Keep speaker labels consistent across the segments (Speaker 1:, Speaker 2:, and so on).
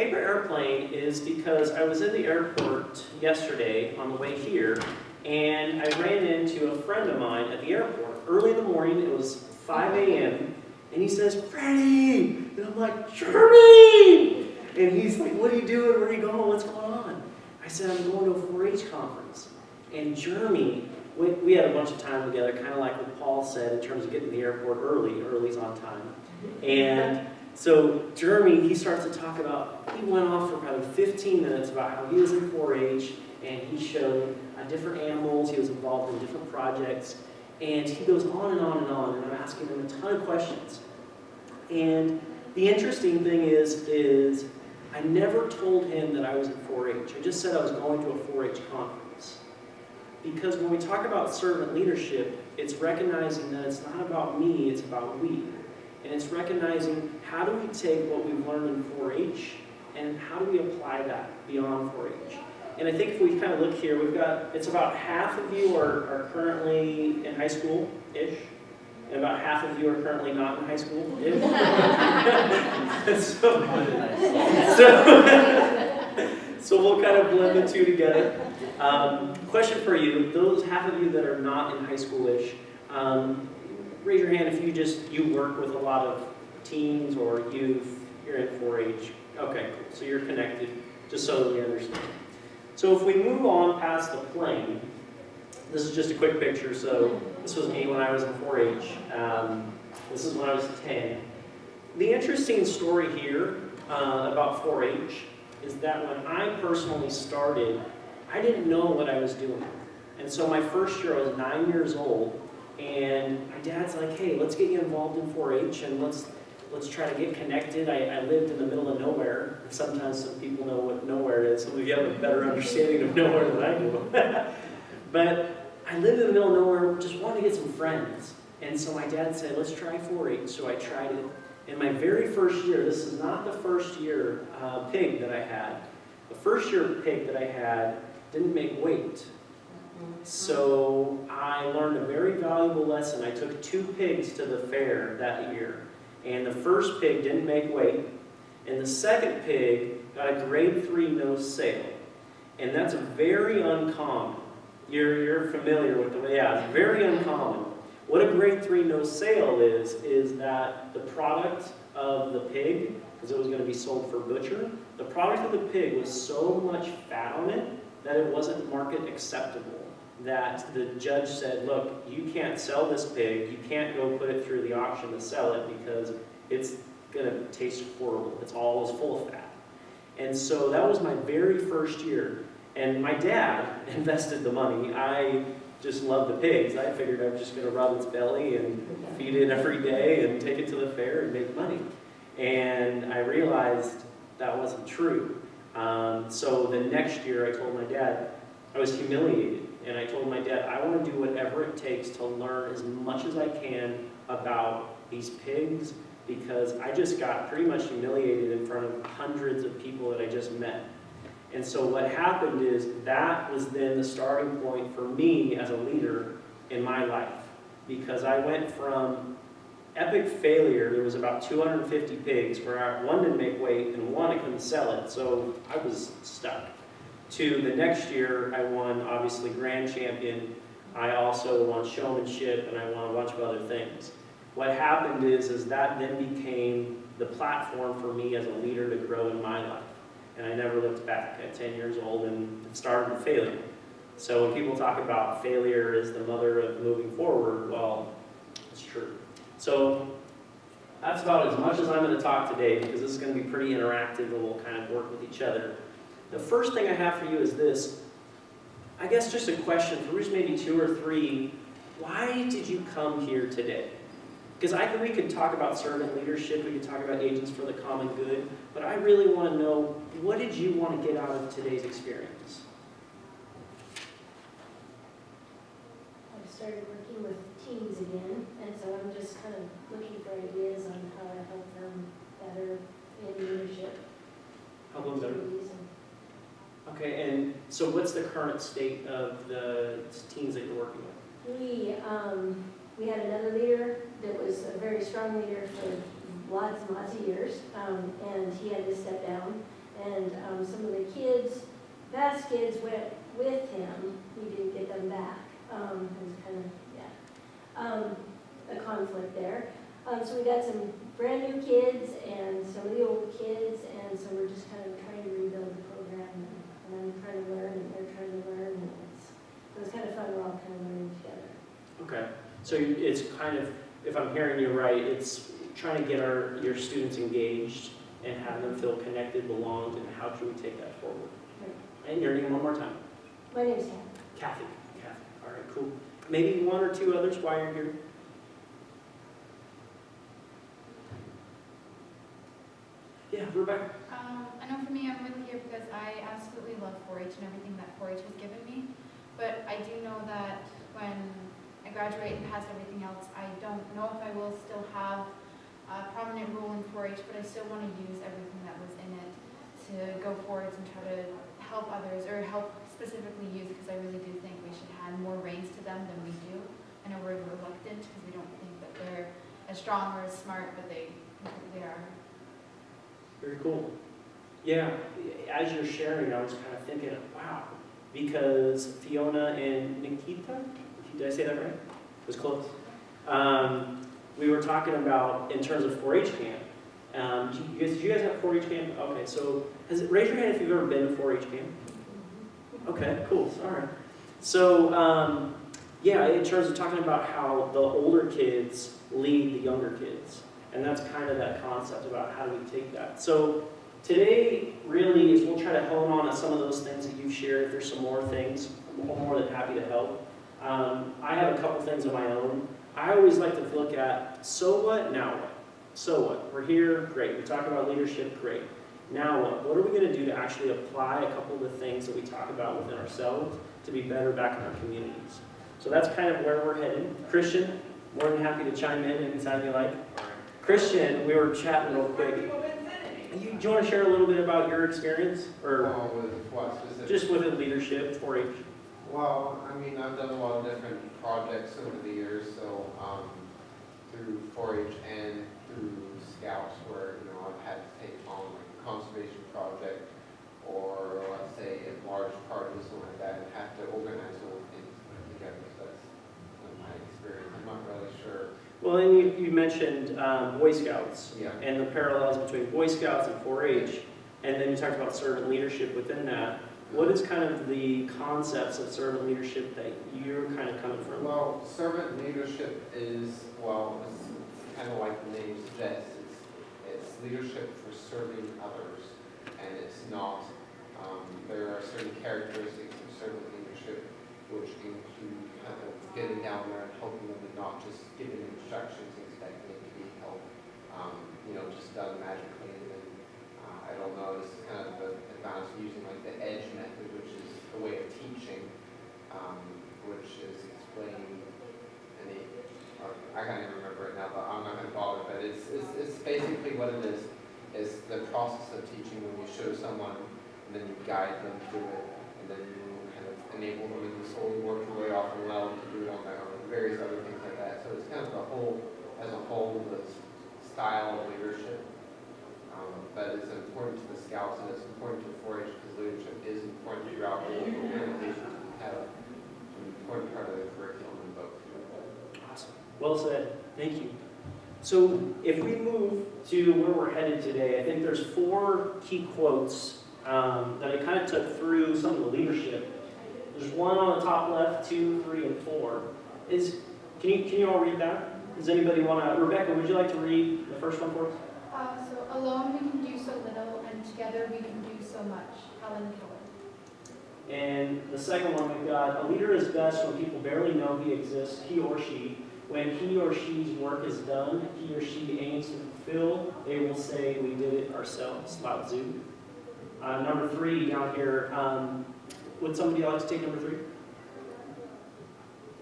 Speaker 1: paper airplane is because I was in the airport yesterday on the way here, and I ran into a friend of mine at the airport. Early in the morning, it was 5 a.m., and he says, "Freddie!" And I'm like, "Jeremy!" And he's like, "What are you doing? Where are you going? What's going on?" I said, "I'm going to a 4-H conference." And Jeremy, we had a bunch of time together, kind of like what Paul said in terms of getting to the airport early. Early's on time. And so Jeremy, he starts to talk about, he went off for probably 15 minutes about how he was in 4-H, and he showed different animals, he was involved in different projects, and he goes on and on and on, and I'm asking him a ton of questions. And the interesting thing is I never told him that I was in 4-H. I just said I was going to a 4-H conference. Because when we talk about servant leadership, it's recognizing that it's not about me, it's about we. And it's recognizing how do we take what we've learned in 4-H and how do we apply that beyond 4-H. And I think if we kind of look here, it's about half of you are currently in high school-ish, and about half of you are currently not in high school-ish. So we'll kind of blend the two together. Question for you, those half of you that are not in high school-ish, raise your hand if you work with a lot of teens or youth, you're in 4-H. Okay, cool. So you're connected, just so we understand. So if we move on past the plane, this is just a quick picture. So this was me when I was in 4-H. This is when I was 10. The interesting story here about 4-H is that when I personally started, I didn't know what I was doing. And so my first year, I was 9 years old, and my dad's like, "Hey, let's get you involved in 4-H, and let's try to get connected." I lived in the middle of nowhere. Sometimes some people know what nowhere is. Some of you have a better understanding of nowhere than I do. But I lived in the middle of nowhere, just wanted to get some friends. And so my dad said, "Let's try 4-H." So I tried it. In my very first year, this is not the first year pig that I had. The first year pig that I had didn't make weight. So I learned a very valuable lesson. I took 2 pigs to the fair that year. And the first pig didn't make weight. And the second pig got a grade 3 nose sale. And that's very uncommon. You're familiar with the way, yeah, it's very uncommon. What a grade 3 nose sale is that the product of the pig, because it was going to be sold for butcher, the product of the pig was so much fat on it that it wasn't market acceptable. That the judge said, "Look, you can't sell this pig, you can't go put it through the auction to sell it because it's going to taste horrible. It's always full of fat." And so that was my very first year. And my dad invested the money. I just loved the pigs. I figured I was just going to rub its belly and feed it every day and take it to the fair and make money. And I realized that wasn't true. So the next year I told my dad, I was humiliated. And I told my dad, "I want to do whatever it takes to learn as much as I can about these pigs because I just got pretty much humiliated in front of hundreds of people that I just met." And so what happened is that was then the starting point for me as a leader in my life. Because I went from epic failure, there was about 250 pigs, where one didn't make weight and one I couldn't sell it, so I was stuck. To the next year, I won, obviously, Grand Champion. I also won Showmanship, and I won a bunch of other things. What happened is that then became the platform for me as a leader to grow in my life. And I never looked back at 10 years old and started with failure. So when people talk about failure as the mother of moving forward, well, it's true. So that's about as much as I'm going to talk today because this is going to be pretty interactive and we'll kind of work with each other. The first thing I have for you is this. I guess just a question for just maybe 2 or 3. Why did you come here today? Because I think we could talk about servant leadership, we could talk about agents for the common good, but I really want to know, what did you want to get out of today's experience?
Speaker 2: I've started working with teens again, and so I'm just kind of looking for ideas on how to help them better in leadership.
Speaker 1: Help them better.
Speaker 2: activities.
Speaker 1: Okay, and so what's the current state of the teens that you're working with?
Speaker 2: We had another leader that was a very strong leader for lots and lots of years, and he had to step down. And some of the kids, past kids went with him. He didn't get them back. It was kind of, a conflict there. So we got some brand new kids and some of the old kids, and so we're just kind of trying to rebuild the program. And I'm trying to learn, and they're trying to learn, and it was kind of fun. We're all kind of learning together.
Speaker 1: Okay, so it's kind of, if I'm hearing you right, it's trying to get your students engaged and have them feel connected, belonged, and how can we take that forward?
Speaker 2: Right.
Speaker 1: And your name one more time.
Speaker 2: My name's Kathy.
Speaker 1: Kathy. Kathy. All right, cool. Maybe one or two others while you're here. Yeah, Rebecca.
Speaker 3: I know for me, I'm really here because I absolutely love 4-H and everything that 4-H has given me. But I do know that when I graduate and pass everything else, I don't know if I will still have a prominent role in 4-H, but I still want to use everything that was in it to go forwards and try to help others, or help specifically youth, because I really do think we should hand more reins to them than we do. I know we're reluctant because we don't think that they're as strong or as smart, but they are.
Speaker 1: Very cool. Yeah, as you're sharing, I was kind of thinking, wow, because Fiona and Nikita, did I say that right? It was close. We were talking about in terms of 4-H camp. Did you guys have 4-H camp? Okay, so raise your hand if you've ever been to 4-H camp. Okay, cool. All right. So yeah, in terms of talking about how the older kids lead the younger kids, and that's kind of that concept about how do we take that. So today really is we'll try to hone on some of those things that you've shared. If there's some more things, I'm more than happy to help. I have a couple things of my own. I always like to look at, so what, now what? So what? We're here, great. We talk about leadership, great. Now what? What are we going to do to actually apply a couple of the things that we talk about within ourselves to be better back in our communities? So that's kind of where we're headed. Christian, more than happy to chime in anytime you like. Christian, we were chatting real quick. Do you want to share a little bit about your experience? Or
Speaker 4: with what specifically?
Speaker 1: just with leadership, 4-H?
Speaker 4: Well, I mean, I've done a lot of different projects over the years, so through 4-H and through Scouts, where I've had to take on like a conservation project, or let's say a large party or something like that, and have to organize all things together. So that's my experience. I'm not really sure.
Speaker 1: Well, and you mentioned Boy Scouts and the parallels between Boy Scouts and 4-H, and then you talked about servant leadership within that. What is kind of the concepts of servant leadership that you're kind of coming from?
Speaker 4: Well, servant leadership is, well, it's kind of like the name suggests. It's leadership for serving others, and it's not, there are certain characteristics of servant leadership which include kind of getting down there and helping them and not just giving instructions and expecting it to be helped, just done magically. And then, I don't know, this is kind of the advantage of using like the EDGE method, which is a way of teaching, which is explaining I can't even remember it now, but I'm not going to bother, but it's basically what it is the process of teaching when you show someone and then you guide them through it, and then you kind of enable them and you slowly work your way off and allow them to do it on their own, and various other things like that. So it's kind of as a whole, the style of leadership. But it's important to the Scouts and it's important to 4-H because leadership is important throughout the organization to have an important part of the curriculum in both.
Speaker 1: Awesome. Well said. Thank you. So if we move to where we're headed today, I think there's 4 key quotes that I kind of took through some of the leadership. There's one on the top left, 2, 3, and 4. Can you all read that? Does anybody want to? Rebecca, would you like to read the first one for us?
Speaker 3: So alone we can do so little, and together we can do so much. Helen Keller.
Speaker 1: And the second one we've got, a leader is best when people barely know he exists, he or she. When he or she's work is done, he or she aims to fulfill, they will say, we did it ourselves. Lao Tzu. Number 3 down here, would somebody like to take number 3?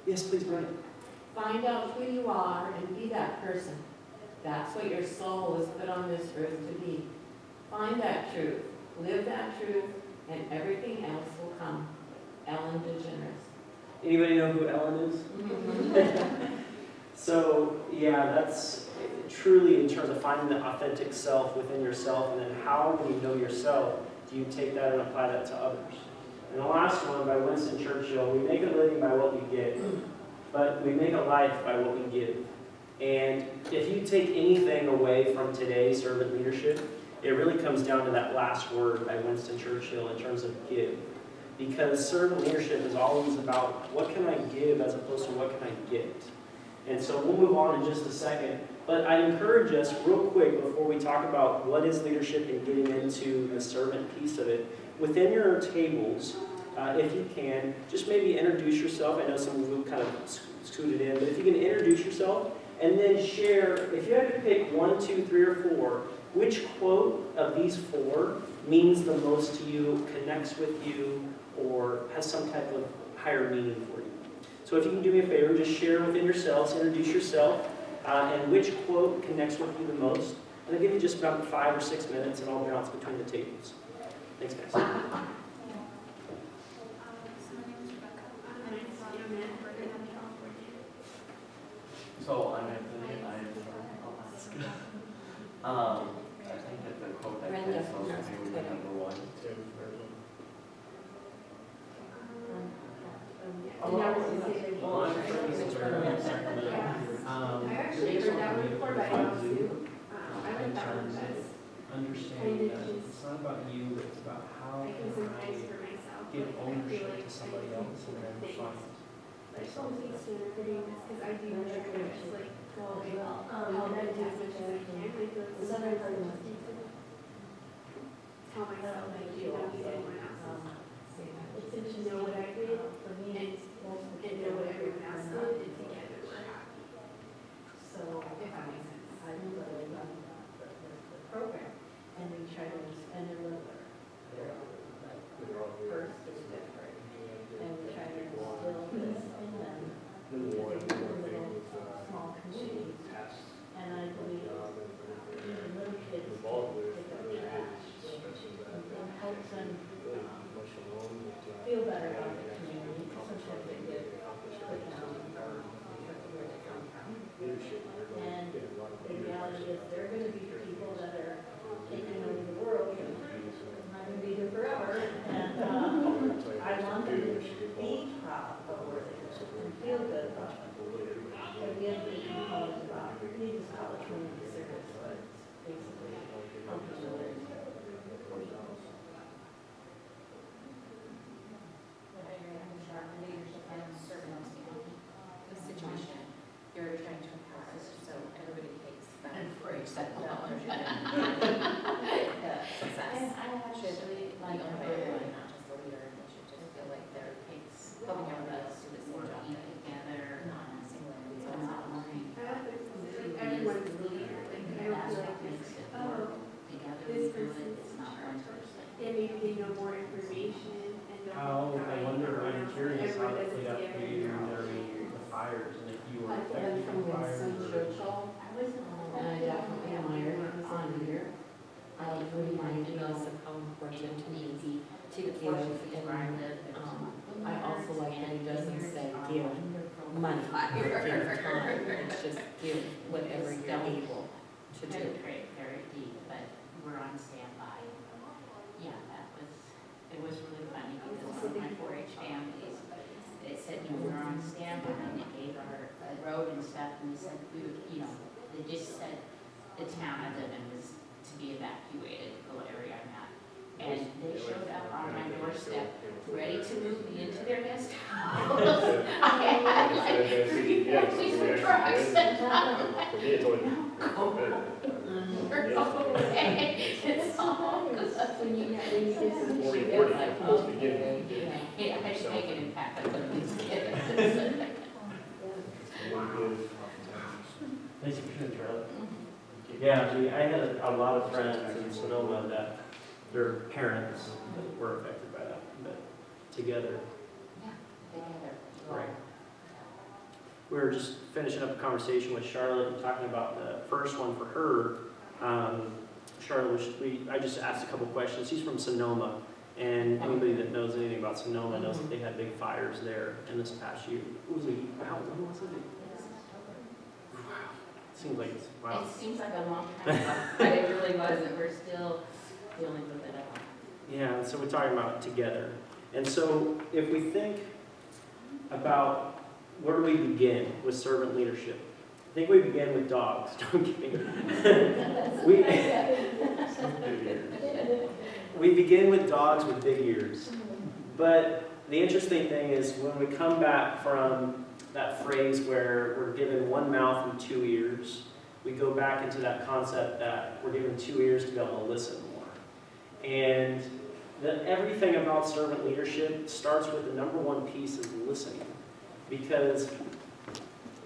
Speaker 1: Yes, please, Brandon.
Speaker 5: Find out who you are and be that person. That's what your soul was put on this earth to be. Find that truth, live that truth, and everything else will come. Ellen DeGeneres.
Speaker 1: Anybody know who Ellen is? So, yeah, that's truly in terms of finding the authentic self within yourself, and then how, when you know yourself, do you take that and apply that to others? And the last one by Winston Churchill, we make a living by what we get, but we make a life by what we give. And if you take anything away from today's servant leadership, it really comes down to that last word by Winston Churchill in terms of give. Because servant leadership is always about what can I give as opposed to what can I get. And so we'll move on in just a second. But I encourage us real quick before we talk about what is leadership and getting into the servant piece of it. Within your tables, if you can, just maybe introduce yourself. I know some of you kind of scooted in, but if you can introduce yourself and then share, if you had to pick 1, 2, 3, or 4, which quote of these 4 means the most to you, connects with you, or has some type of higher meaning for you. So if you can do me a favor, just share within yourselves, introduce yourself, and which quote connects with you the most. And I'll give you just about 5 or 6 minutes, and I'll bounce between the tables. Thanks, guys.
Speaker 3: So my name is Rebecca, and I'm from Bergen County, California.
Speaker 6: So I'm Anthony, I am from Alaska. I think that the quote that
Speaker 5: Brenda
Speaker 6: connects
Speaker 5: from
Speaker 6: most with me would be
Speaker 5: Twitter.
Speaker 6: number 1.
Speaker 1: Well, I'm from Sacramento.
Speaker 7: I actually heard that one before, but I don't know. I like that one best.
Speaker 1: Understanding that it's not about you, but it's about how
Speaker 7: I can sometimes for myself.
Speaker 1: give
Speaker 7: like, I feel
Speaker 1: ownership
Speaker 7: like
Speaker 1: to somebody
Speaker 7: I
Speaker 1: else and then
Speaker 7: things.
Speaker 1: find
Speaker 7: Like, oh, thanks for doing this, because I do wish I could just like go away. Help and do as much as I can. I feel like
Speaker 2: The southern part of
Speaker 7: sometimes tell myself like you don't need anyone else. It's to know what I did and know what everyone else did, and together we're happy.
Speaker 5: So,
Speaker 7: If that makes sense.
Speaker 5: I really love the program, and we try to spend a little first is different, and we try to instill this in them, because they live in little, small communities, and I believe even little kids pick up trash, and helps them feel better about the community, because sometimes they get put down for where they come from. And the reality is there are going to be people that are taking over the world, and I'm not going to be here forever. And I want them to be proud of where they live and feel good about it. And we have been college about, we need this college community service, so it's basically helping others.
Speaker 8: Leadership and servant the situation you're trying to empower, so everybody takes that. And for acceptance. Success. I actually like everyone, not just the leader, they should just feel like they're helping everybody else do the same job. Together, not singularly. So it's not working.
Speaker 7: I like this, like everyone's a leader, like I don't feel like this, oh, this person's in charge. Yeah, maybe they know more information and know
Speaker 1: how, I wonder, I'm curious how
Speaker 7: everyone
Speaker 1: it
Speaker 7: does it
Speaker 1: played out for
Speaker 7: together.
Speaker 1: you during the fires, and if you were
Speaker 5: I
Speaker 1: affected
Speaker 5: learned from
Speaker 1: by fires.
Speaker 5: Winston Churchill, and I definitely admire him as a leader. Remind me of how important it is to give, and I also like that he doesn't say give money, or give time, it's just give whatever you're able to do.
Speaker 8: Very deep, but we're on standby. Yeah, it was really funny because one of my 4-H families, they said, you know, we're on standby, and they gave our road and stuff, and they said, we would, you know, they just said the town I live in was to be evacuated, the area I'm at. And they showed up on my doorstep, ready to move me into their guest house. I had like 3 police trucks. It's all good.
Speaker 7: When you do something.
Speaker 8: Yeah, I should make an impact on some of these kids.
Speaker 1: Thanks for sharing, Charlotte. Yeah, I had a lot of friends in Sonoma that their parents were affected by that, but together.
Speaker 8: Yeah, together.
Speaker 1: Right. We were just finishing up a conversation with Charlotte and talking about the first one for her. Charlotte, I just asked a couple questions. She's from Sonoma, and anybody that knows anything about Sonoma knows that they had big fires there in this past year. When was it? Wow. Seems like it's, wow.
Speaker 8: It seems like a long time ago, but it really wasn't. We're still dealing with it.
Speaker 1: Yeah, so we're talking about together. And so if we think about where do we begin with servant leadership? I think we begin with dogs. No, I'm kidding. We begin with dogs with big ears. But the interesting thing is when we come back from that phrase where we're given one mouth and 2 ears, we go back into that concept that we're given 2 ears to be able to listen more. And everything about servant leadership starts with the number one piece is listening. Because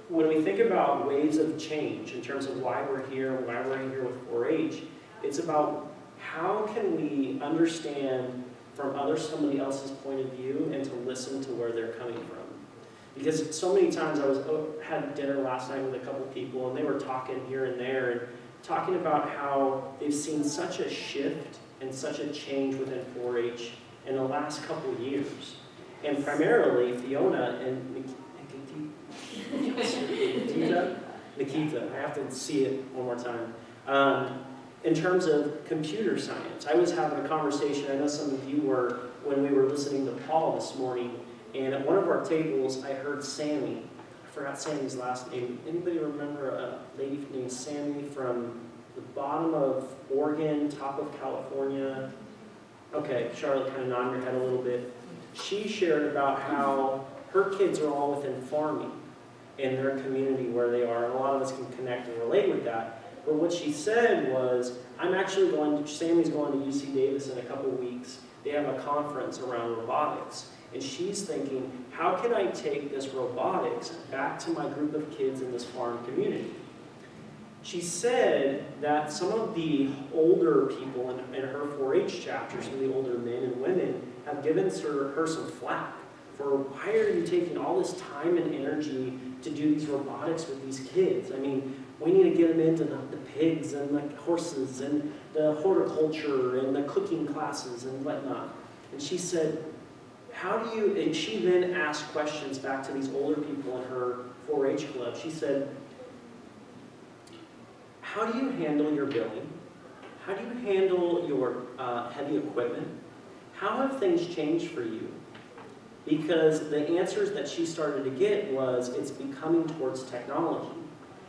Speaker 1: when we think about waves of change in terms of why we're here and why we're here with 4-H, it's about how can we understand from somebody else's point of view and to listen to where they're coming from. Because so many times had dinner last night with a couple people and they were talking here and there and talking about how they've seen such a shift and such a change within 4-H in the last couple of years. And primarily Fiona and Nikita, I have to see it one more time. In terms of computer science, I was having a conversation, I know some of you were, when we were listening to Paul this morning, and at one of our tables, I heard Sammy. I forgot Sammy's last name. Anybody remember a lady named Sammy from the bottom of Oregon, top of California? Okay, Charlotte, kind of nod your head a little bit. She shared about how her kids are all within farming in their community where they are, and a lot of us can connect and relate with that. But what she said was, Sammy's going to UC Davis in a couple of weeks. They have a conference around robotics. And she's thinking, how can I take this robotics back to my group of kids in this farm community? She said that some of the older people in her 4-H chapter, some of the older men and women, have given her some flack for why are you taking all this time and energy to do these robotics with these kids? I mean, we need to get them into the pigs and the horses and the horticulture and the cooking classes and whatnot. And she said, and she then asked questions back to these older people in her 4-H club. She said, how do you handle your billing? How do you handle your heavy equipment? How have things changed for you? Because the answers that she started to get was, it's becoming towards technology.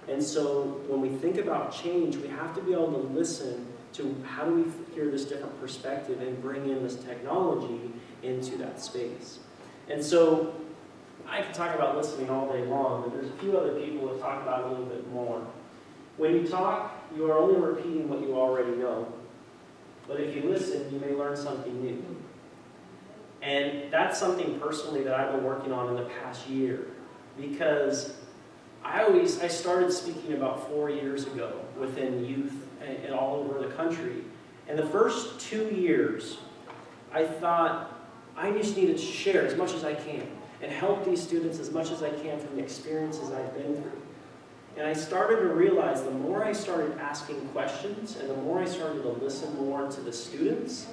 Speaker 1: And so when we think about change, we have to be able to listen to how do we hear this different perspective and bring in this technology into that space. And so I can talk about listening all day long, but there's a few other people that talk about it a little bit more. When you talk, you are only repeating what you already know. But if you listen, you may learn something new. And that's something personally that I've been working on in the past year. Because I started speaking about 4 years ago within youth and all over the country. And the first 2 years, I thought I just needed to share as much as I can and help these students as much as I can from the experiences I've been through. And I started to realize the more I started asking questions and the more I started to listen more to the students,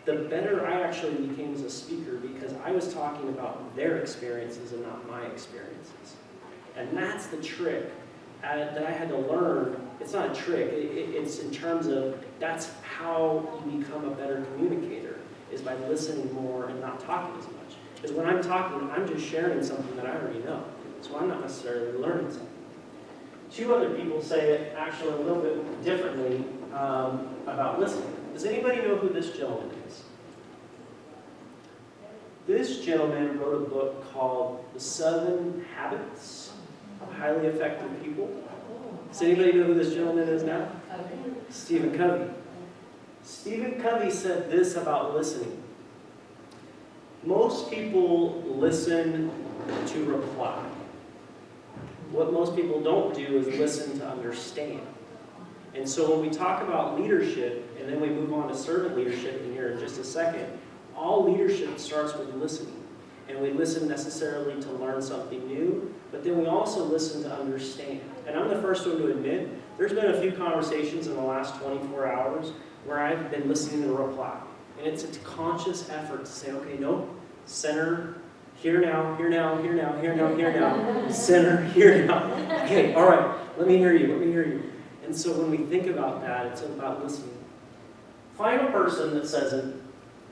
Speaker 1: the better I actually became as a speaker because I was talking about their experiences and not my experiences. And that's the trick that I had to learn. It's not a trick, it's in terms of that's how you become a better communicator, is by listening more and not talking as much. Because when I'm talking, I'm just sharing something that I already know. So I'm not necessarily learning something. 2 other people say it actually a little bit differently about listening. Does anybody know who this gentleman is? This gentleman wrote a book called The 7 Habits of Highly Effective People. Does anybody know who this gentleman is now? Stephen Covey. Stephen Covey said this about listening. Most people listen to reply. What most people don't do is listen to understand. And so when we talk about leadership, and then we move on to servant leadership in here in just a second, all leadership starts with listening. And we listen necessarily to learn something new, but then we also listen to understand. And I'm the first one to admit, there's been a few conversations in the last 24 hours where I've been listening to reply. And it's a conscious effort to say, okay, no, center, here now, here now, here now, here now, here now, center, here now. Okay, all right, let me hear you, let me hear you. And so when we think about that, it's about listening. And so when we think about that, it's about listening. 2 other people say it actually a little bit differently about listening. They say, most people listen to reply. What most people don't do is listen to understand. And so when we think about that, it's about listening. Final person that says it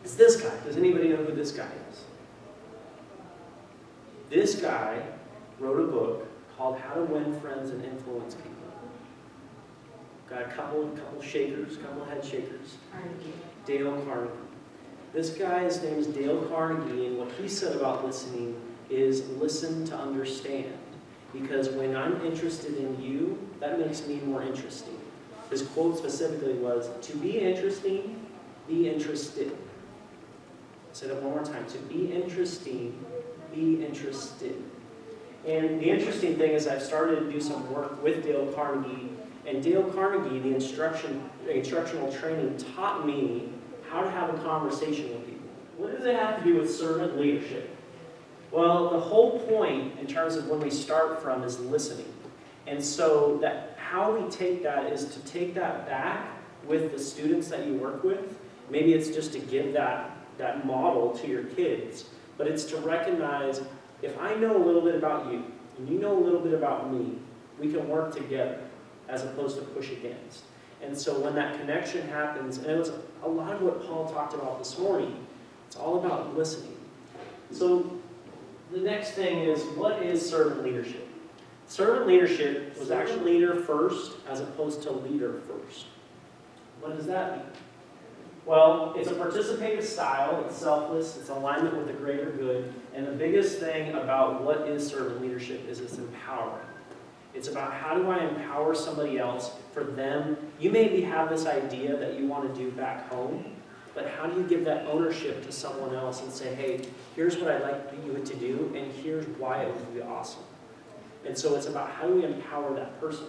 Speaker 1: is this guy. Does anybody know who this guy is? This guy wrote a book called How to Win Friends and Influence People. Got a couple shakers, a couple head shakers. Dale Carnegie. This guy's name is Dale Carnegie, and what he said about listening is listen to understand. Because when I'm interested in you, that makes me more interesting. His quote specifically was, to be interesting, be interested. I'll say that one more time. To be interesting, be interested. And the interesting thing is I've started to do some work with Dale Carnegie, and Dale Carnegie, the instructional training, taught me how to have a conversation with people. What does it have to do with servant leadership? Well, the whole point in terms of when we start from is listening. And so that how we take that is to take that back with the students that you work with. Maybe it's just to give that model to your kids, but it's to recognize if I know a little bit about you and you know a little bit about me, we can work together as opposed to push against. And so when that connection happens, and it was a lot of what Paul talked about this morning, it's all about listening. So the next thing is, what is servant leadership? Servant leadership was actually leader first as opposed to leader first. What does that mean? Well, it's a participative style, it's selfless, it's alignment with the greater good, and the biggest thing about what is servant leadership is it's empowering. It's about how do I empower somebody else for them. You maybe have this idea that you want to do back home, but how do you give that ownership to someone else and say, hey, here's what I'd like you to do, and here's why it would be awesome. And so it's about how do we empower that person.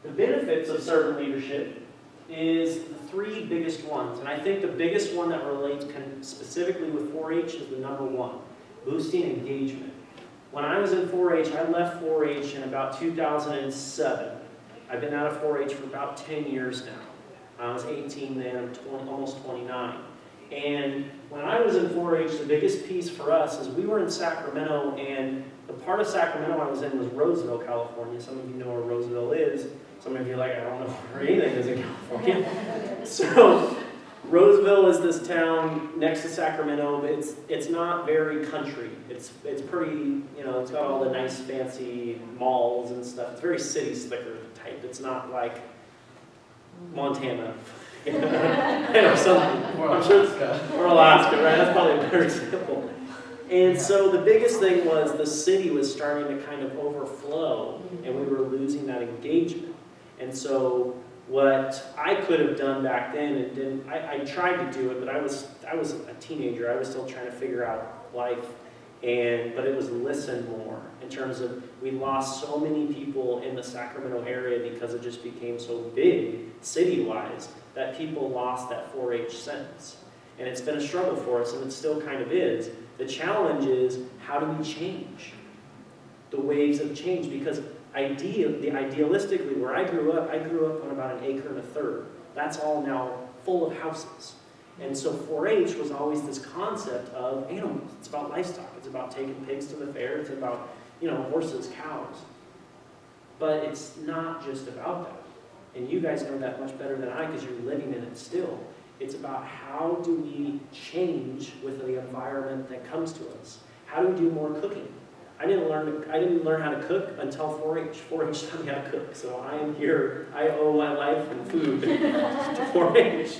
Speaker 1: The benefits of servant leadership is the three biggest ones. And I think the biggest one that relates specifically with 4-H is the number one, boosting engagement. When I was in 4-H, I left 4-H in about 2007. I've been out of 4-H for about 10 years now. I was 18 then, I'm almost 29. And when I was in 4-H, the biggest piece for us is we were in Sacramento, and the part of Sacramento I was in was Roseville, California. Some of you know where Roseville is. Some of you are like, I don't know where anything is in California. So Roseville is this town next to Sacramento. It's not very country. It's pretty, it's got all the nice fancy malls and stuff. It's very city slicker type. It's not like Montana. Or something. Or Alaska, right? That's probably a better example. And so the biggest thing was the city was starting to kind of overflow, and we were losing that engagement. And so what I could have done back then, and didn't, I tried to do it, but I was a teenager. I was still trying to figure out life, but it was listen more in terms of we lost so many people in the Sacramento area because it just became so big city-wise that people lost that 4-H sense. And it's been a struggle for us, and it still kind of is. The challenge is, how do we change? The waves of change, because idealistically, where I grew up on about 1.25 acres. That's all now full of houses. And so 4-H was always this concept of animals. It's about livestock. It's about taking pigs to the fair. It's about, horses, cows. But it's not just about that. And you guys know that much better than I because you're living in it still. It's about how do we change with the environment that comes to us. How do we do more cooking? I didn't learn how to cook until 4-H. 4-H taught me how to cook. So I am here. I owe my life and food to 4-H.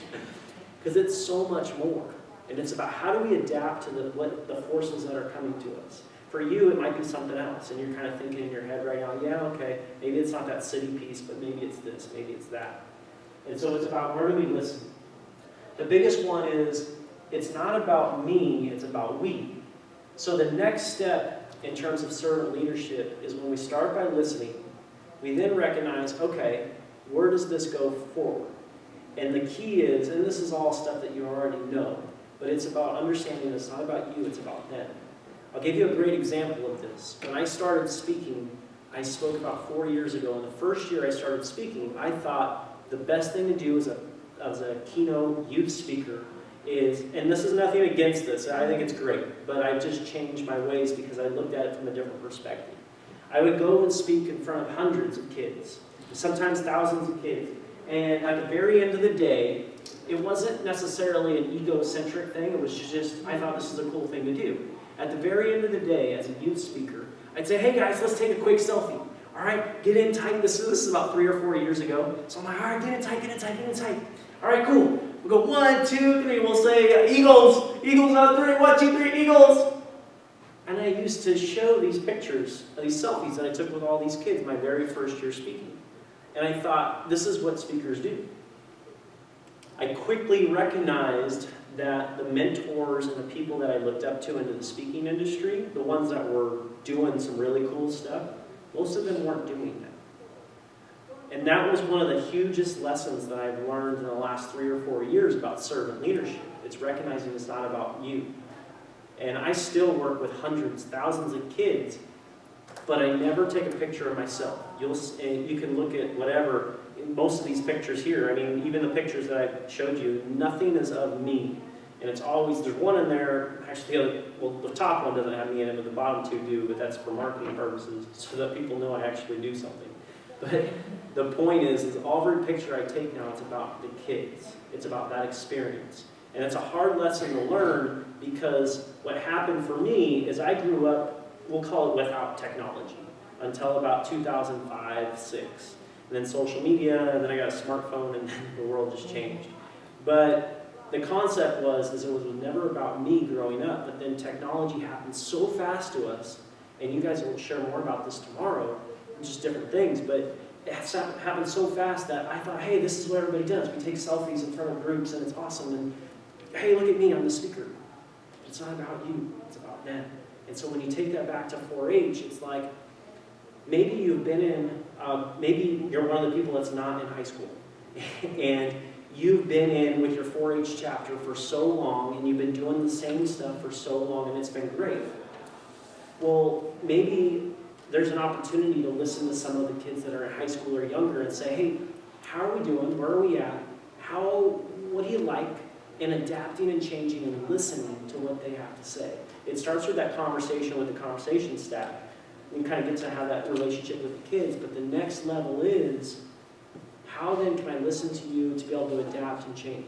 Speaker 1: Because it's so much more. And it's about how do we adapt to the forces that are coming to us. For you, it might be something else. And you're kind of thinking in your head right now, yeah, okay, maybe it's not that city piece, but maybe it's this, maybe it's that. And so it's about where do we listen? The biggest one is, it's not about me, it's about we. So the next step in terms of servant leadership is when we start by listening, we then recognize, okay, where does this go forward? And the key is, and this is all stuff that you already know, but it's about understanding it's not about you, it's about them. I'll give you a great example of this. When I started speaking, I spoke about 4 years ago, and the first year I started speaking, I thought the best thing to do as a keynote youth speaker is, and this is nothing against this, I think it's great, but I just changed my ways because I looked at it from a different perspective. I would go and speak in front of hundreds of kids, sometimes thousands of kids, And at the very end of the day, it wasn't necessarily an egocentric thing, it was just, I thought this is a cool thing to do. At the very end of the day, as a youth speaker, I'd say, hey guys, let's take a quick selfie. All right, get in tight. This is about 3 or 4 years ago. So I'm like, all right, get in tight, get in tight, get in tight. All right, cool. We go 1, 2, 3. We'll say Eagles. Eagles on 3. 1, 2, 3, Eagles. And I used to show these pictures, these selfies that I took with all these kids my very first year speaking. And I thought, this is what speakers do. I quickly recognized that the mentors and the people that I looked up to into the speaking industry, the ones that were doing some really cool stuff, most of them weren't doing that. And that was one of the hugest lessons that I've learned in the last 3 or 4 years about servant leadership. It's recognizing it's not about you. And I still work with hundreds, thousands of kids, but I never take a picture of myself. You can look at whatever, most of these pictures here, I mean, even the pictures that I showed you, nothing is of me. And it's always, there's one in there, actually, the top one doesn't have me in it, but the bottom 2 do, but that's for marketing purposes, so that people know I actually do something. But the point is every picture I take now, it's about the kids. It's about that experience. And it's a hard lesson to learn, because what happened for me is I grew up, we'll call it without technology, until about 2005, 6. And then social media, and then I got a smartphone, and then the world just changed. But the concept was it was never about me growing up, but then technology happened so fast to us, and you guys will share more about this tomorrow, just different things, but it happened so fast that I thought, hey, this is what everybody does. We take selfies in front of groups, and it's awesome, and hey, look at me, I'm the speaker. It's not about you, it's about them. And so when you take that back to 4-H, it's like, maybe you've been in, maybe you're one of the people that's not in high school, and you've been in with your 4-H chapter for so long, and you've been doing the same stuff for so long, and it's been great. Well, maybe there's an opportunity to listen to some of the kids that are in high school or younger and say, hey, how are we doing? Where are we at? What do you like? And adapting and changing and listening to what they have to say. It starts with that conversation with the conversation staff. You kind of get to have that relationship with the kids, but the next level is, how then can I listen to you to be able to adapt and change?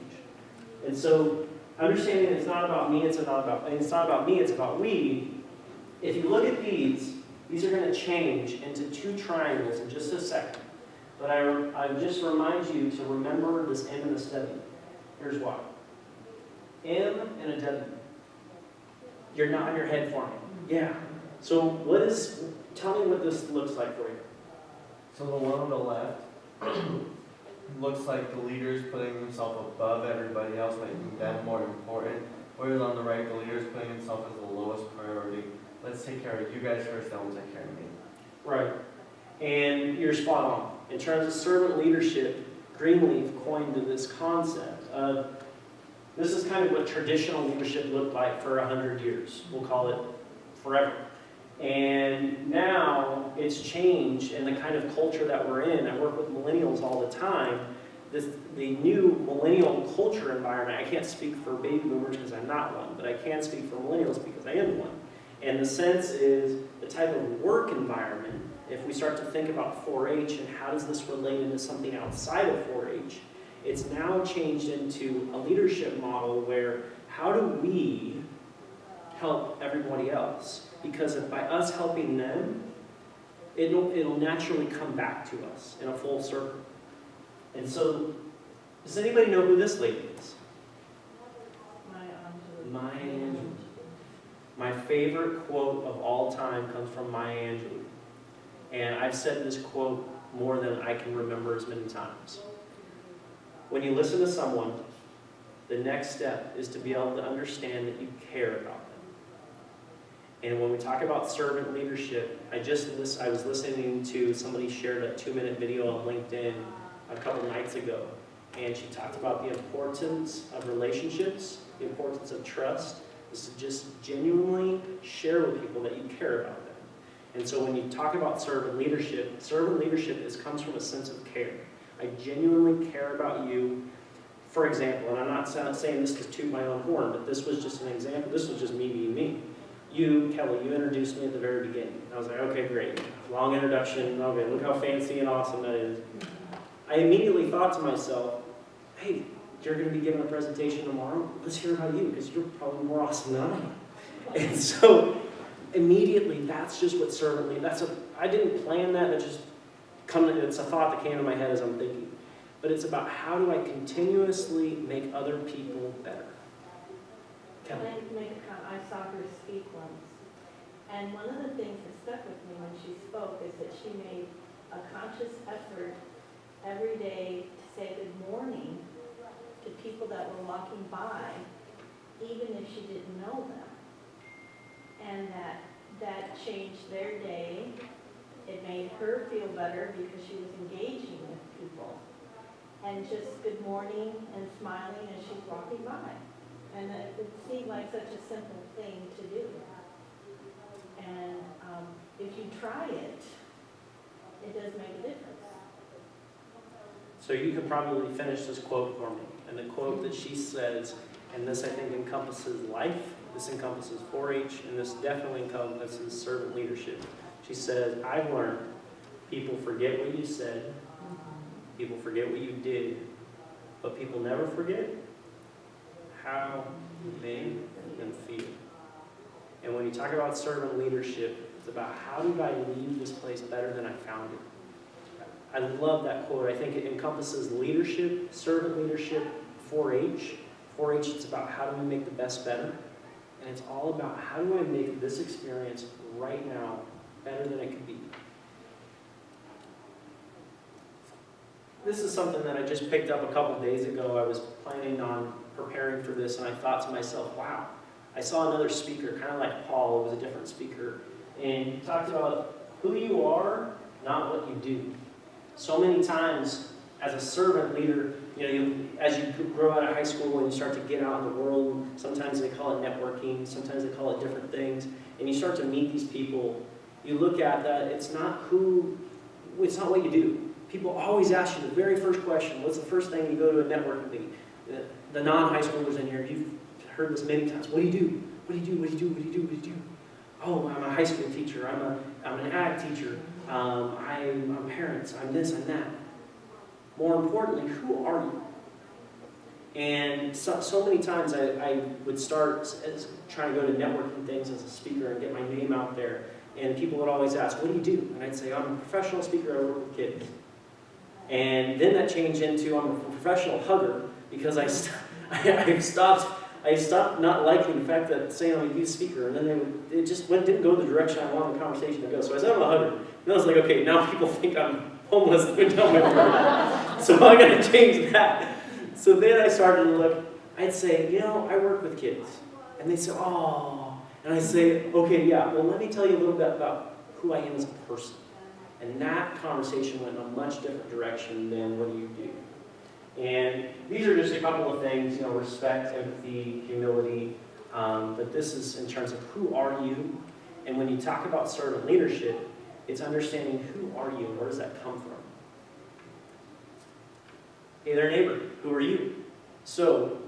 Speaker 1: And so, understanding it's not about me, it's not about me, it's about we. If you look at these are going to change into 2 triangles in just a second. But I just remind you to remember this M and this W. Here's why. M and a W. You're nodding your head for me. Yeah. So tell me what this looks like for you.
Speaker 6: So the one on the left looks like the leader's putting himself above everybody else, making them more important. Whereas on the right, the leader's putting himself as the lowest priority. Let's take care of you guys first, then we'll take care of me.
Speaker 1: Right. And you're spot on. In terms of servant leadership, Greenleaf coined this concept of, this is kind of what traditional leadership looked like for 100 years. We'll call it forever. And now it's changed, and the kind of culture that we're in, I work with millennials all the time, the new millennial culture environment, I can't speak for baby boomers because I'm not one, but I can speak for millennials because I am one. And the sense is the type of work environment, if we start to think about 4-H and how does this relate into something outside of 4-H, it's now changed into a leadership model where how do we help everybody else? Because by us helping them, it'll naturally come back to us in a full circle. And so, does anybody know who this lady is? Maya Angelou. My favorite quote of all time comes from Maya Angelou. And I've said this quote more than I can remember as many times. When you listen to someone, the next step is to be able to understand that you care about them. And when we talk about servant leadership, I was listening to somebody shared a 2-minute video on LinkedIn a couple nights ago. And she talked about the importance of relationships, the importance of trust, is to just genuinely share with people that you care about them. And so when you talk about servant leadership comes from a sense of care. I genuinely care about you. For example, and I'm not saying this to toot my own horn, but this was just an example. This was just me being me. You, Kelly, you introduced me at the very beginning. I was like, okay, great. Long introduction. Okay, look how fancy and awesome that is. I immediately thought to myself, hey, you're going to be giving a presentation tomorrow. Let's hear about you, because you're probably more awesome than I am. And so immediately, that's just what servant leadership. I didn't plan that. It's a thought that came to my head as I'm thinking. But it's about how do I continuously make other people better.
Speaker 9: Can I make a comment? I saw her speak once. And one of the things that stuck with me when she spoke is that she made a conscious effort every day to say good morning to people that were walking by, even if she didn't know them. And that changed their day. It made her feel better because she was engaging with people. And just good morning and smiling as she's walking by. And it seemed like such a simple thing to do. And if you try it, it does make a difference.
Speaker 1: So you could probably finish this quote for me. And the quote that she says, and this I think encompasses life, this encompasses 4-H, and this definitely encompasses servant leadership. She says, I've learned people forget what you said, people forget what you did, but people never forget how you made them feel. And when you talk about servant leadership, it's about how did I leave this place better than I found it. I love that quote. I think it encompasses leadership, servant leadership, 4-H. 4-H, it's about how do we make the best better. And it's all about how do I make this experience right now better than it could be. This is something that I just picked up a couple days ago. I was planning on preparing for this, and I thought to myself, wow, I saw another speaker, kind of like Paul. It was a different speaker. And he talked about who you are, not what you do. So many times, as a servant leader, as you grow out of high school and you start to get out in the world, sometimes they call it networking, sometimes they call it different things, and you start to meet these people, you look at that, it's not what you do. People always ask you the very first question, what's the first thing you go to a networking meeting? The non-high schoolers in here, you've heard this many times, what do you do? What do you do? What do you do? What do you do? What do you do? Oh, I'm a high school teacher, I'm an ag teacher, I'm parents, I'm this, I'm that. More importantly, who are you? And so many times I would start trying to go to networking things as a speaker and get my name out there. And people would always ask, what do you do? And I'd say, I'm a professional speaker, I work with kids. And then that changed into, I'm a professional hugger, because I stopped not liking the fact that saying I'm a youth speaker, and then it just didn't go the direction I wanted the conversation to go. So I said I'm a hugger. And I was like, okay, now people think I'm homeless and down my road. So I got to change that. So then I started to look, I'd say, I work with kids. And they say, oh. And I say, okay, yeah, well, let me tell you a little bit about who I am as a person. And that conversation went in a much different direction than what do you do. And these are just a couple of things, respect, empathy, humility. But this is in terms of who are you. And when you talk about servant leadership, it's understanding who are you and where does that come from. Hey there, neighbor, who are you? So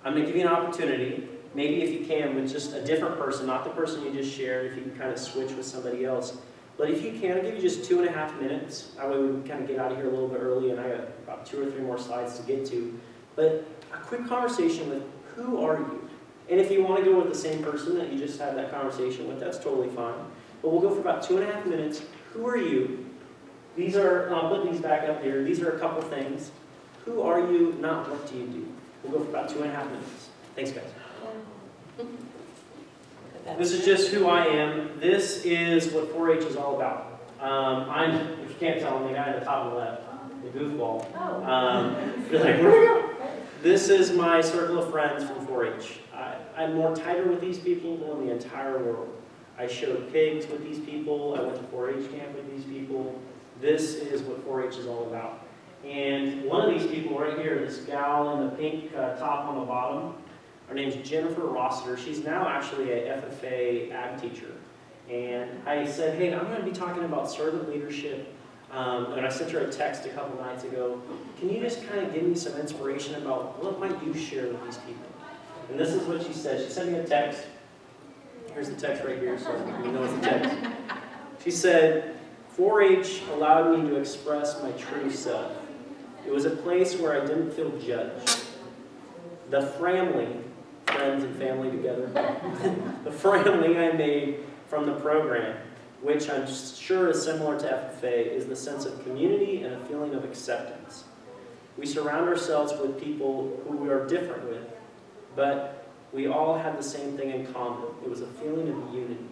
Speaker 1: I'm going to give you an opportunity, maybe if you can, with just a different person, not the person you just shared, if you can kind of switch with somebody else. But if you can, I'll give you just 2.5 minutes. That way we can kind of get out of here a little bit early, and I got about 2 or 3 more slides to get to. But a quick conversation with who are you? And if you want to go with the same person that you just had that conversation with, that's totally fine. But we'll go for about 2.5 minutes. Who are you? These are, I'll put these back up here. These are a couple things. Who are you, not what do you do? We'll go for about 2.5 minutes. Thanks, guys. This is just who I am. This is what 4-H is all about. If you can't tell, I'm the guy at the top of the left, the goofball. You're like, where'd he go? This is my circle of friends from 4-H. I'm more tighter with these people in the entire world. I showed pigs with these people. I went to 4-H camp with these people. This is what 4-H is all about. And one of these people right here, this gal in the pink top on the bottom, her name's Jennifer Rossiter. She's now actually a FFA ag teacher. And I said, hey, I'm going to be talking about servant leadership. And I sent her a text a couple nights ago. Can you just kind of give me some inspiration about what might you share with these people? And this is what she said. She sent me a text. Here's the text right here, so you know it's a text. She said, 4-H allowed me to express my true self. It was a place where I didn't feel judged. The family, friends and family together, the family I made from the program, which I'm sure is similar to FFA, is the sense of community and a feeling of acceptance. We surround ourselves with people who we are different with, but we all had the same thing in common. It was a feeling of unity.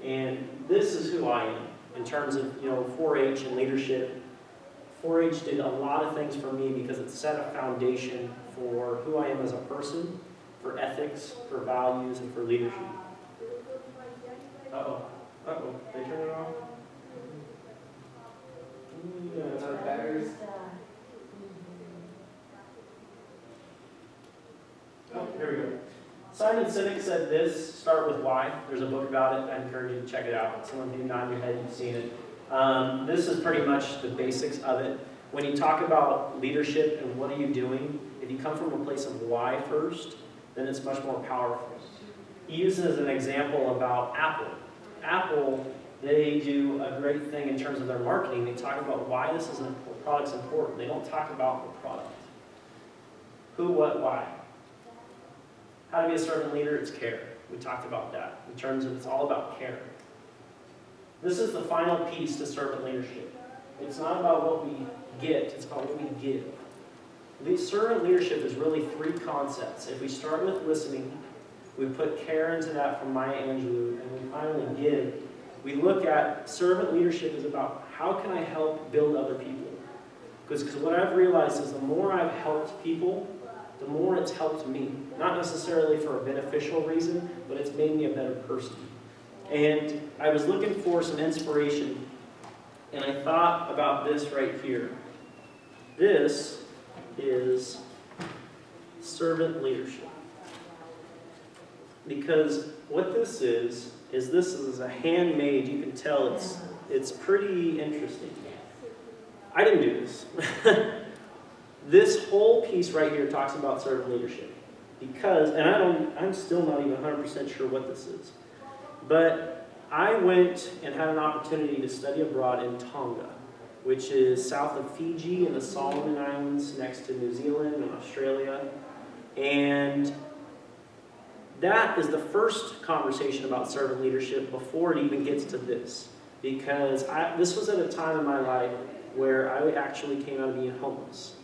Speaker 1: And this is who I am in terms of 4-H and leadership. 4-H did a lot of things for me because it set a foundation for who I am as a person, for ethics, for values, and for leadership. Uh-oh. Uh-oh. They turn it off?
Speaker 4: Our batteries.
Speaker 1: Oh, here we go. Simon Sinek said this, start with why. There's a book about it. I encourage you to check it out. Some of you nod your head, you've seen it. This is pretty much the basics of it. When you talk about leadership and what are you doing, if you come from a place of why first, then it's much more powerful. He uses an example about Apple. Apple, they do a great thing in terms of their marketing. They talk about why this is product's important. They don't talk about the product. Who, what, why. How to be a servant leader, it's care. We talked about that in terms of it's all about care. This is the final piece to servant leadership. It's not about what we get, it's about what we give. Servant leadership is really 3 concepts. If we start with listening, we put care into that from Maya Angelou, and we finally give. We look at servant leadership is about how can I help build other people? Because what I've realized is the more I've helped people, the more it's helped me. Not necessarily for a beneficial reason, but it's made me a better person. And I was looking for some inspiration, and I thought about this right here. This is servant leadership. Because what this is this is a handmade, you can tell it's pretty interesting. I didn't do this. This whole piece right here talks about servant leadership. Because, and I'm still not even 100% sure what this is. But I went and had an opportunity to study abroad in Tonga, which is south of Fiji and the Solomon Islands, next to New Zealand and Australia. And that is the first conversation about servant leadership before it even gets to this. Because this was at a time in my life where I actually came out of being homeless.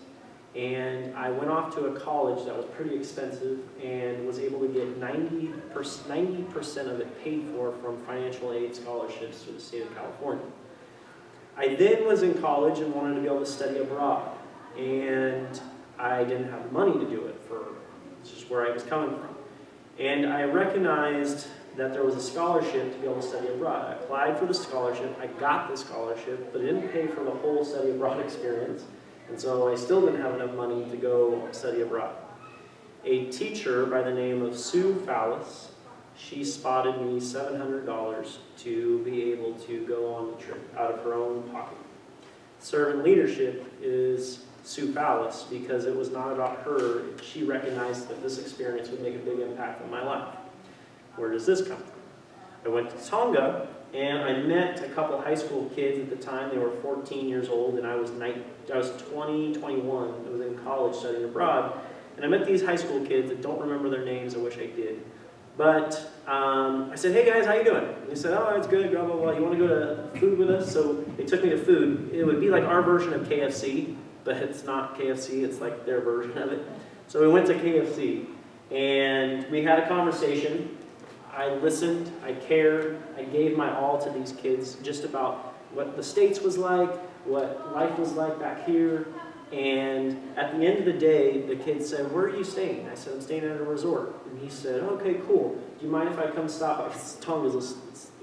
Speaker 1: And I went off to a college that was pretty expensive and was able to get 90% of it paid for from financial aid scholarships through the state of California. I then was in college and wanted to be able to study abroad. And I didn't have the money to do it it's just where I was coming from. And I recognized that there was a scholarship to be able to study abroad. I applied for the scholarship, I got the scholarship, but it didn't pay for the whole study abroad experience. And so I still didn't have enough money to go study abroad. A teacher by the name of Sue Fallis, she spotted me $700 to be able to go on the trip out of her own pocket. Servant leadership is Sue Fallis because it was not about her. She recognized that this experience would make a big impact on my life. Where does this come from? I went to Tonga and I met a couple high school kids at the time. They were 14 years old and I was 20, 21. I was in college studying abroad. And I met these high school kids. I don't remember their names. I wish I did. But I said, hey guys, how you doing? And they said, oh, it's good, blah, blah, blah. You want to go to food with us? So they took me to food. It would be like our version of KFC, but it's not KFC. It's like their version of it. So we went to KFC and we had a conversation. I listened, I cared, I gave my all to these kids just about what the States was like, what life was like back here. And at the end of the day, the kid said, where are you staying? I said, I'm staying at a resort. And he said, okay, cool. Do you mind if I come stop by? Tonga's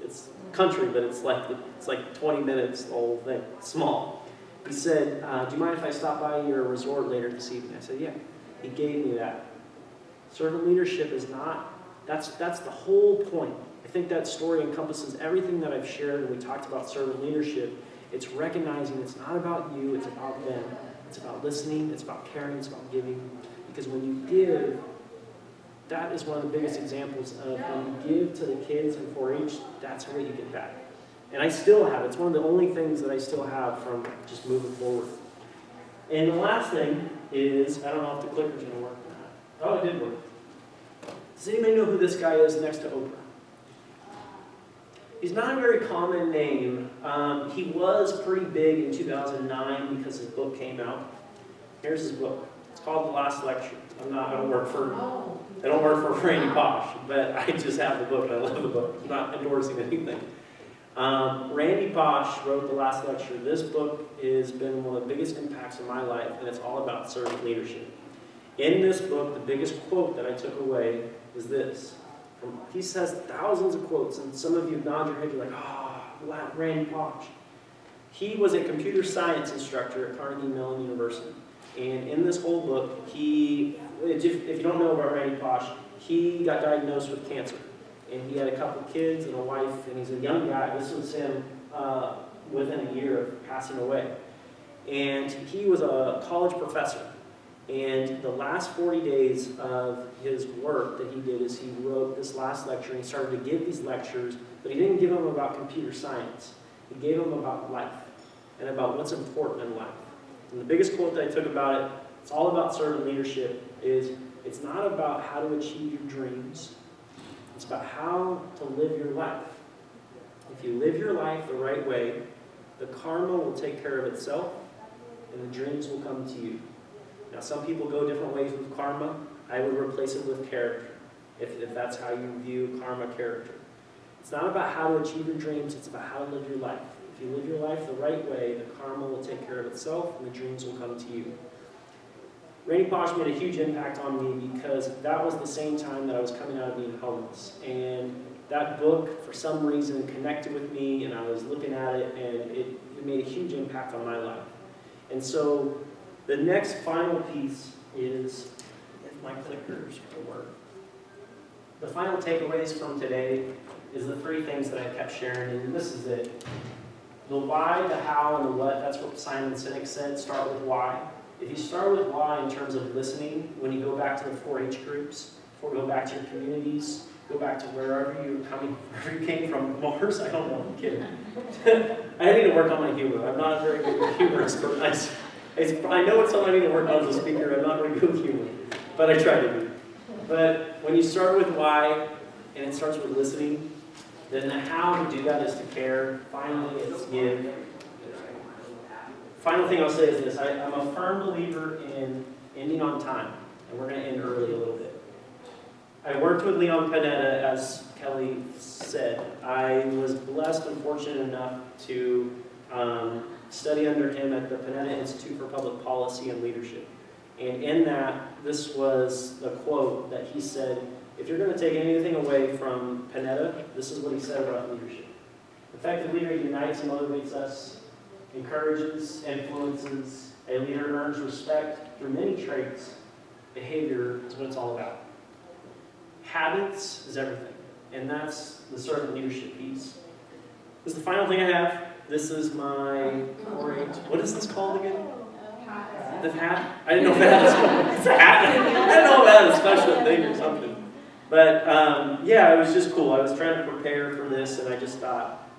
Speaker 1: it's country, but it's like 20 minutes, the whole thing, it's small. He said, do you mind if I stop by your resort later this evening? I said, yeah. He gave me that. Servant leadership is not, that's the whole point. I think that story encompasses everything that I've shared when we talked about servant leadership. It's recognizing it's not about you, it's about them. It's about listening, it's about caring, it's about giving. Because when you give, that is one of the biggest examples of when you give to the kids in 4-H, that's what you get back. And I still have, it's one of the only things that I still have from just moving forward. And the last thing is, I don't know if the clicker's gonna work or not. Oh, it did work. Does anybody know who this guy is next to Oprah? He's not a very common name. He was pretty big in 2009 because his book came out. Here's his book. It's called The Last Lecture. I don't work for Randy Posh, but I just have the book and I love the book. I'm not endorsing anything. Randy Posh wrote The Last Lecture. This book has been one of the biggest impacts in my life, and it's all about servant leadership. In this book, the biggest quote that I took away is this. He says thousands of quotes, and some of you nod your head, you're like, wow, Randy Posh. He was a computer science instructor at Carnegie Mellon University. And in this whole book, if you don't know about Randy Posh, he got diagnosed with cancer. And he had a couple kids and a wife, and he's a young guy. This was him within a year of passing away. And he was a college professor. And the last 40 days of his work that he did is he wrote this last lecture, and he started to give these lectures, but he didn't give them about computer science. He gave them about life and about what's important in life. And the biggest quote that I took about it, it's all about servant leadership, is it's not about how to achieve your dreams. It's about how to live your life. If you live your life the right way, the karma will take care of itself, and the dreams will come to you. Now, some people go different ways with karma. I would replace it with character, if that's how you view karma, character. It's not about how to achieve your dreams, it's about how to live your life. If you live your life the right way, the karma will take care of itself, and the dreams will come to you. Randy Posh made a huge impact on me because that was the same time that I was coming out of being homeless. And that book, for some reason, connected with me, and I was looking at it, and it made a huge impact on my life. And so, the next final piece is, if my clickers will work. The final takeaways from today is the three things that I kept sharing, and this is it. The why, the how, and the what, that's what Simon Sinek said, start with why. If you start with why in terms of listening, when you go back to the 4-H groups, or go back to your communities, go back to wherever you came from, Mars, I don't know, I'm kidding. I need to work on my humor. I'm not a very good humorist, but I know it's something I need to work on as a speaker. I'm not very good with humor, but I try to be. But when you start with why, and it starts with listening, then the how to do that is to care. Finally, it's give. Final thing I'll say is this. I'm a firm believer in ending on time, and we're going to end early a little bit. I worked with Leon Panetta, as Kelly said. I was blessed and fortunate enough to study under him at the Panetta Institute for Public Policy and Leadership. And in that, this was the quote that he said, if you're going to take anything away from Panetta, this is what he said about leadership. Effective leader unites and motivates us, encourages, influences. A leader earns respect through many traits. Behavior is what it's all about. Habits is everything. And that's the servant leadership piece. This is the final thing I have. This is my 4-H. What is this called again? The hat? I didn't know if that was a hat. I didn't know if that was a special thing or something. But yeah, it was just cool. I was trying to prepare for this, and I just thought,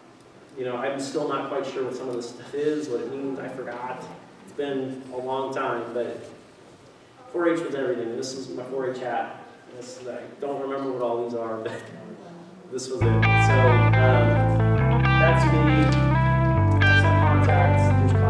Speaker 1: you know, I'm still not quite sure what some of this stuff is, what it means. I forgot. It's been a long time, but 4-H was everything. This is my 4-H hat. I don't remember what all these are, but this was it. So that's me. That's my contacts. There's